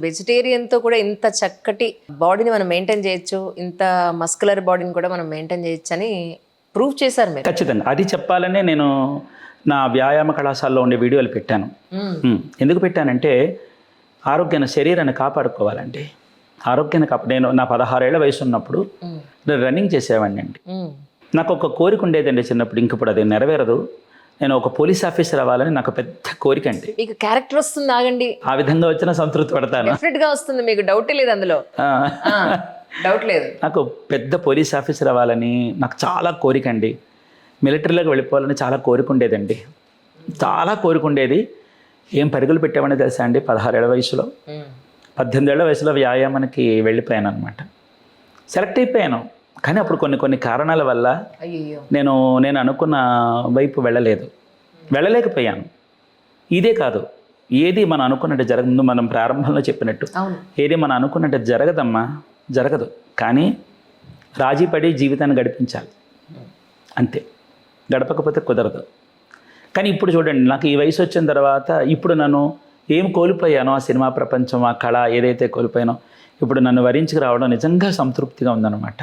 వెజిటేరియన్‌తో కూడా ఇంత చక్కటి బాడీని మనం మెయింటైన్ చేయొచ్చు. ఇంత మస్కులర్ బాడీని కూడా మనం మెయింటైన్ చేయొచ్చని ప్రూవ్ చేశారు మీరు. ఖచ్చితంగా అది చెప్పాలనే నేను నా వ్యాయామ కళాశాలలో ఉండే వీడియోలు పెట్టాను. ఎందుకు పెట్టానంటే ఆరోగ్యాన్ని శరీరాన్ని కాపాడుకోవాలండి. ఆరోగ్యాన్ని నేను నా 16 ఏళ్ల వయసు ఉన్నప్పుడు నేను రన్నింగ్ చేసేవాడిని అండి. నాకు ఒక కోరిక ఉండేదండి చిన్నప్పుడు, ఇంకప్పుడు అది నెరవేరదు. నేను ఒక పోలీస్ ఆఫీసర్ అవ్వాలని నాకు పెద్ద కోరిక అండి. మీకు క్యారెక్టర్ వస్తుంది, ఆగండి. ఆ విధంగా వచ్చిన సంతృప్తి పడతాను. డెఫినెట్ గా వస్తుంది, మీకు డౌటే లేదు అందులో. డౌట్ లేదు. నాకు పెద్ద పోలీస్ ఆఫీసర్ అవ్వాలని నాకు చాలా కోరిక అండి. మిలిటరీలోకి వెళ్ళిపోవాలని చాలా కోరిక ఉండేదండి. చాలా కోరిక ఉండేది. ఏం పరుగులు పెట్టామని తెలుసా అండి, 16 ఏళ్ల వయసులో 18 ఏళ్ల వయసులో వ్యాయామానికి వెళ్ళిపోయాను అనమాట. సెలెక్ట్ అయిపోయాను. కానీ అప్పుడు కొన్ని కారణాల వల్ల నేను అనుకున్న వైపు వెళ్ళలేకపోయాను. ఇదే కాదు, ఏది మనం అనుకున్నట్టు ముందు మనం ప్రారంభంలో చెప్పినట్టు ఏది మనం అనుకున్నట్టు జరగదమ్మా, జరగదు. కానీ రాజీ పడి జీవితాన్ని గడిపించాలి, అంతే. గడపకపోతే కుదరదు. కానీ ఇప్పుడు చూడండి, నాకు ఈ వయసు వచ్చిన తర్వాత ఇప్పుడు నన్ను ఏం కోల్పోయానో, ఆ సినిమా ప్రపంచం, ఆ కళ ఏదైతే కోల్పోయానో, ఇప్పుడు నన్ను వరించుకు రావడం నిజంగా సంతృప్తిగా ఉందన్నమాట.